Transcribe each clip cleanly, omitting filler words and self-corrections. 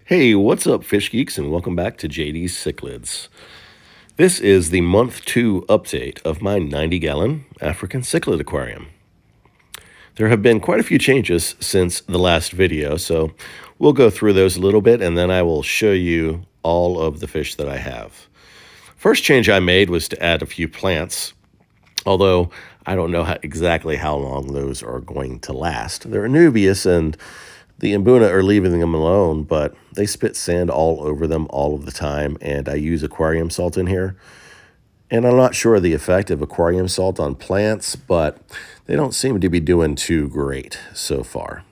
Hey, what's up, fish geeks, and welcome back to JD's Cichlids. This is the month 2 update of my 90-gallon African Cichlid Aquarium. There have been quite a few changes since the last video, so we'll go through those a little bit, and then I will show you all of the fish that I have. First change I made was to add a few plants, although I don't know exactly how long those are going to last. They're Anubias, and the Mbuna are leaving them alone, but they spit sand all over them all of the time, and I use aquarium salt in here. And I'm not sure of the effect of aquarium salt on plants, but they don't seem to be doing too great so far.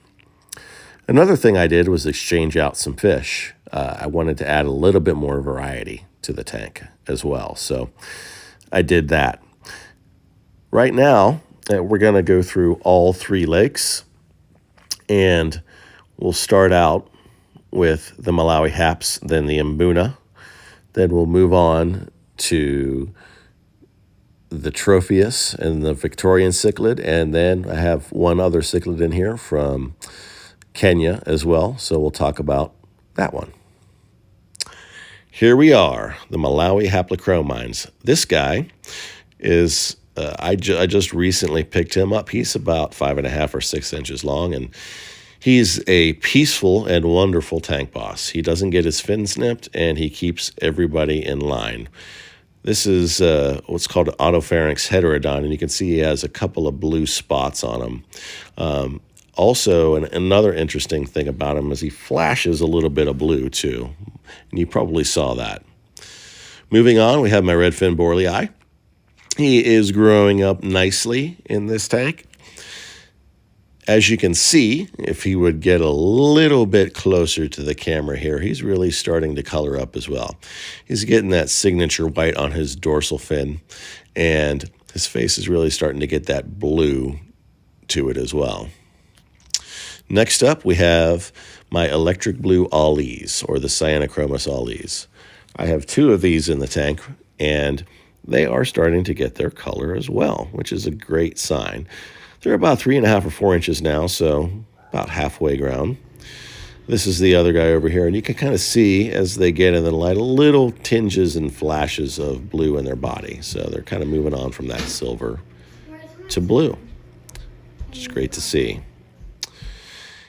Another thing I did was exchange out some fish. I wanted to add a little bit more variety to the tank as well, so I did that. Right now, we're going to go through all 3 lakes, and we'll start out with the Malawi Haps, then the Mbuna. Then we'll move on to the Tropheus and the Victorian Cichlid. And then I have one other cichlid in here from Kenya as well. So we'll talk about that one. Here we are, the Malawi Haplochromines. This guy is, I just recently picked him up. He's about 5.5 or 6 inches long, and he's a peaceful and wonderful tank boss. He doesn't get his fin snipped, and he keeps everybody in line. This is what's called an Otopharynx heterodon, and you can see he has a couple of blue spots on him. Also, another interesting thing about him is he flashes a little bit of blue, too, and you probably saw that. Moving on, we have my redfin Borley eye. He is growing up nicely in this tank. As you can see, if he would get a little bit closer to the camera here, he's really starting to color up as well. He's getting that signature white on his dorsal fin, and his face is really starting to get that blue to it as well. Next up, we have my electric blue Ollies, or the Cyanochromous Ollies. I have 2 of these in the tank, and they are starting to get their color as well, which is a great sign. They're about 3.5 or 4 inches now, so about halfway ground. This is the other guy over here, and you can kind of see as they get in the light little tinges and flashes of blue in their body. So they're kind of moving on from that silver to blue, which is great to see.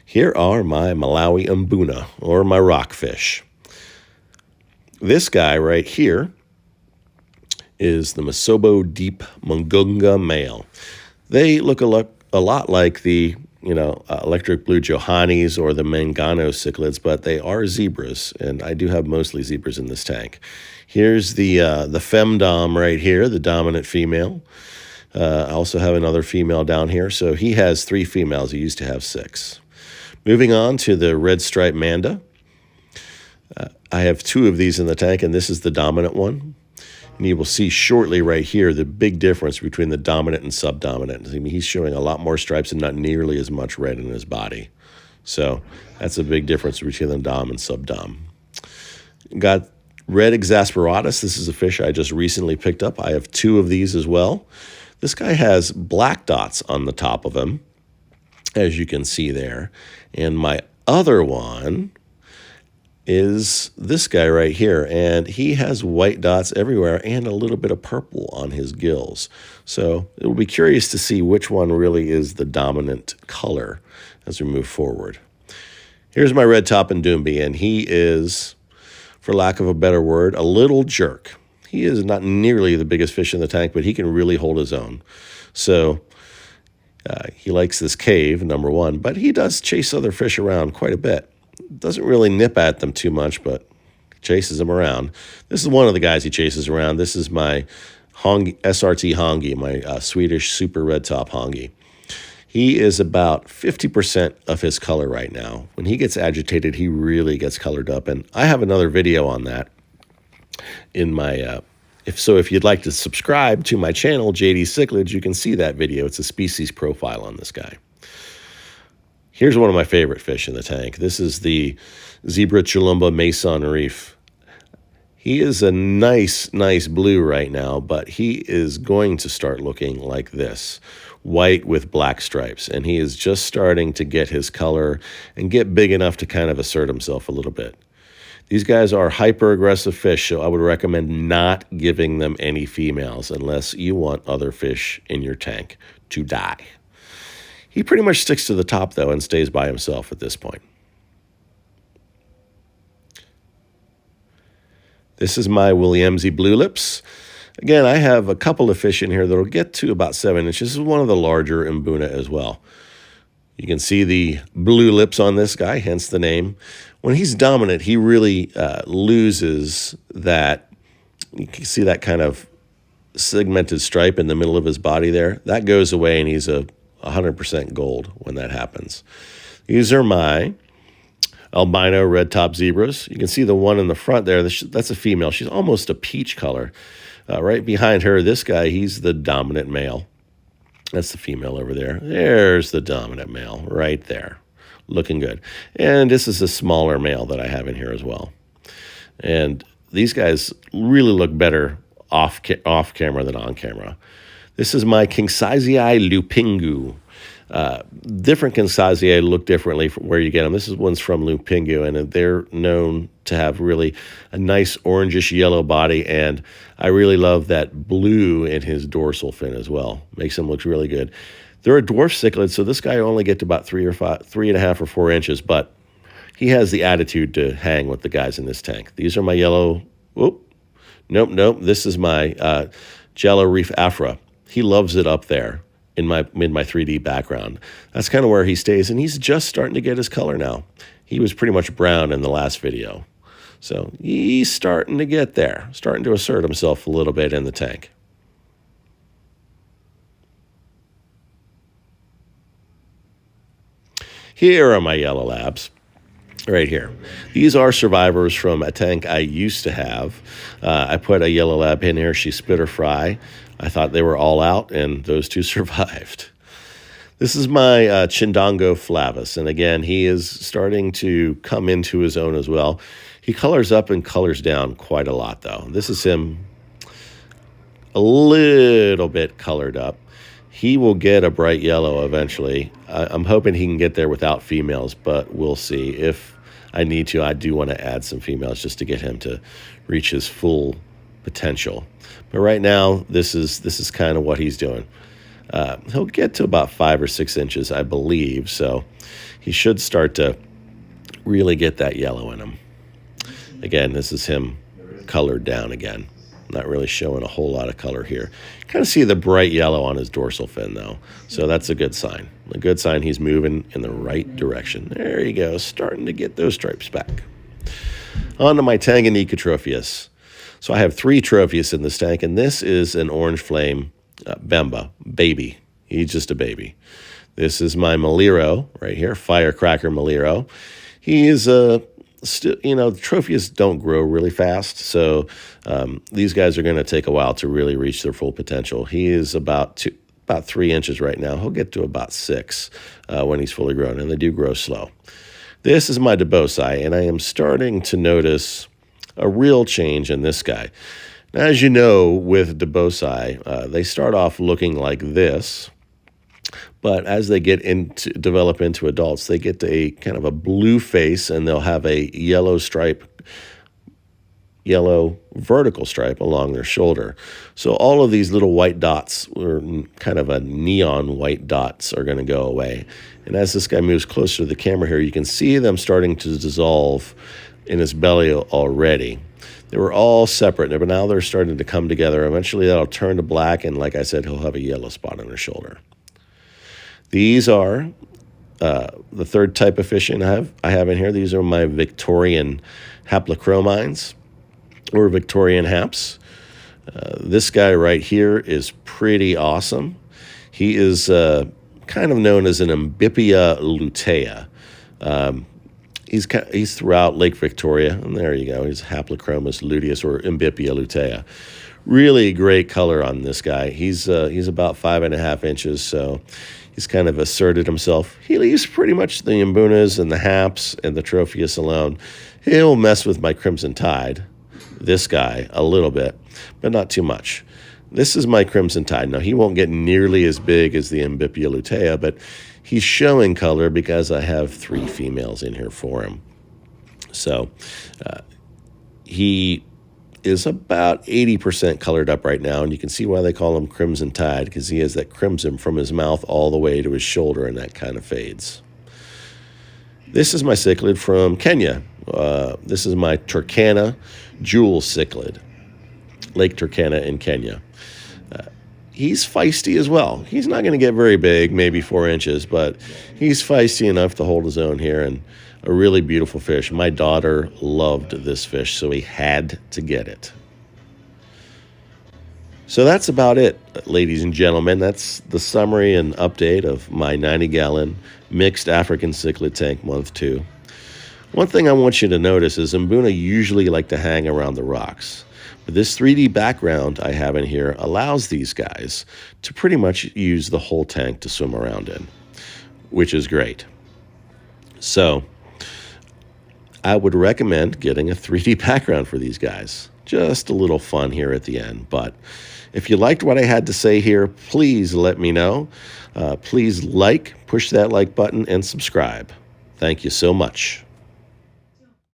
Here are my Malawi Mbuna, or my rockfish. This guy right here is the Mosobo Deep Mungunga male. They look a lot like the, electric blue Johannes or the Mangano cichlids, but they are zebras, and I do have mostly zebras in this tank. Here's the femdom right here, the dominant female. I also have another female down here, so he has 3 females. He used to have 6. Moving on to the red Stripe Manda. I have 2 of these in the tank, and this is the dominant one. And you will see shortly right here the big difference between the dominant and subdominant. I mean, he's showing a lot more stripes and not nearly as much red in his body. So that's a big difference between the dom and subdom. Got red Exasperatus. This is a fish I just recently picked up. I have 2 of these as well. This guy has black dots on the top of him, as you can see there. And my other one is this guy right here, and he has white dots everywhere and a little bit of purple on his gills. So it will be curious to see which one really is the dominant color as we move forward. Here's my red top and Doomby, and he is, for lack of a better word, a little jerk. He is not nearly the biggest fish in the tank, but he can really hold his own. So he likes this cave, number 1, but he does chase other fish around quite a bit. Doesn't really nip at them too much, but chases them around. This is one of the guys he chases around. This is my SRT hongi, my Swedish super red top hongi. He is about 50% of his color right now. When he gets agitated, he really gets colored up, and I have another video on that in my if you'd like to subscribe to my channel, JD Cichlids, you can see that video. It's a species profile on this guy. Here's one of my favorite fish in the tank. This is the Zebra Chhalumba Mason Reef. He is a nice blue right now, but he is going to start looking like this, white with black stripes, and he is just starting to get his color and get big enough to kind of assert himself a little bit. These guys are hyper-aggressive fish, so I would recommend not giving them any females unless you want other fish in your tank to die. He pretty much sticks to the top, though, and stays by himself at this point. This is my Williamsey Blue Lips. Again, I have a couple of fish in here that will get to about 7 inches. This is one of the larger Mbuna as well. You can see the blue lips on this guy, hence the name. When he's dominant, he really loses that. You can see that kind of segmented stripe in the middle of his body there. That goes away, and he's a 100% gold when that happens. These are my albino red-top zebras. You can see the one in the front there. That's a female. She's almost a peach color. Right behind her, this guy, he's the dominant male. That's the female over there. There's the dominant male right there. Looking good. And this is a smaller male that I have in here as well. And these guys really look better off camera than on camera. This is my Sizeai Lupingu. Different Sizeai look differently from where you get them. This one's from Lupingu, and they're known to have really a nice orangish yellow body, and I really love that blue in his dorsal fin as well. Makes him look really good. They're a dwarf cichlid, so this guy only gets to about 3.5 or 4 inches, but he has the attitude to hang with the guys in this tank. These are my yellow. Nope. This is my Jello Reef Afra. He loves it up there in my 3D background. That's kind of where he stays, and he's just starting to get his color now. He was pretty much brown in the last video. So he's starting to get there, starting to assert himself a little bit in the tank. Here are my yellow labs. Right here. These are survivors from a tank I used to have. I put a yellow lab in here. She spit her fry. I thought they were all out, and those two survived. This is my Chindongo Flavis, and again, he is starting to come into his own as well. He colors up and colors down quite a lot, though. This is him a little bit colored up. He will get a bright yellow eventually. I'm hoping he can get there without females, but we'll see. If I need to, I do want to add some females just to get him to reach his full potential. But right now, this is kind of what he's doing. He'll get to about 5 or 6 inches, I believe, so he should start to really get that yellow in him. Again, this is him colored down again. Not really showing a whole lot of color here. Kind of see the bright yellow on his dorsal fin, though. So that's a good sign. A good sign he's moving in the right direction. There you go, starting to get those stripes back. On to my Tanganyika Trophy. So I have 3 trophies in this tank, and this is an orange flame Bemba, baby. He's just a baby. This is my Maliro right here, Firecracker Maliro. He is still, trophies don't grow really fast, so these guys are going to take a while to really reach their full potential. He is about 3 inches right now. He'll get to about 6 when he's fully grown, and they do grow slow. This is my Dubose Eye, and I am starting to notice a real change in this guy. Now, as you know, with Dubose Eye, they start off looking like this, but as they develop into adults, they get to a kind of a blue face, and they'll have a yellow vertical stripe along their shoulder. So all of these little white dots, or kind of a neon white dots, are going to go away. And as this guy moves closer to the camera here, you can see them starting to dissolve in his belly already. They were all separate, but now they're starting to come together. Eventually that'll turn to black, and like I said, he'll have a yellow spot on his shoulder. These are the third type of fish I have in here. These are my Victorian Haplochromines, or Victorian Haps. This guy right here is pretty awesome. He is kind of known as an Ambipia lutea. He's throughout Lake Victoria, and there you go. He's Haplochromis luteus, or Ambipia lutea. Really great color on this guy. He's about 5.5 inches, so he's kind of asserted himself. He leaves pretty much the Mbunas and the Haps and the Tropheus alone. He'll mess with my Crimson Tide, this guy, a little bit, but not too much. This is my Crimson Tide. Now, he won't get nearly as big as the Ambipia lutea, but he's showing color because I have 3 females in here for him. So He is about 80% colored up right now, and you can see why they call him Crimson Tide, because he has that crimson from his mouth all the way to his shoulder, and that kind of fades. This is my cichlid from Kenya. This is my Turkana jewel cichlid, Lake Turkana in Kenya. He's feisty as well. He's not going to get very big, maybe 4 inches, but he's feisty enough to hold his own here, and a really beautiful fish. My daughter loved this fish, so he had to get it. So that's about it, ladies and gentlemen. That's the summary and update of my 90-gallon mixed African cichlid tank month 2. One thing I want you to notice is Mbuna usually like to hang around the rocks. But this 3D background I have in here allows these guys to pretty much use the whole tank to swim around in, which is great. So I would recommend getting a 3D background for these guys. Just a little fun here at the end. But if you liked what I had to say here, please let me know. Please push that like button, and subscribe. Thank you so much.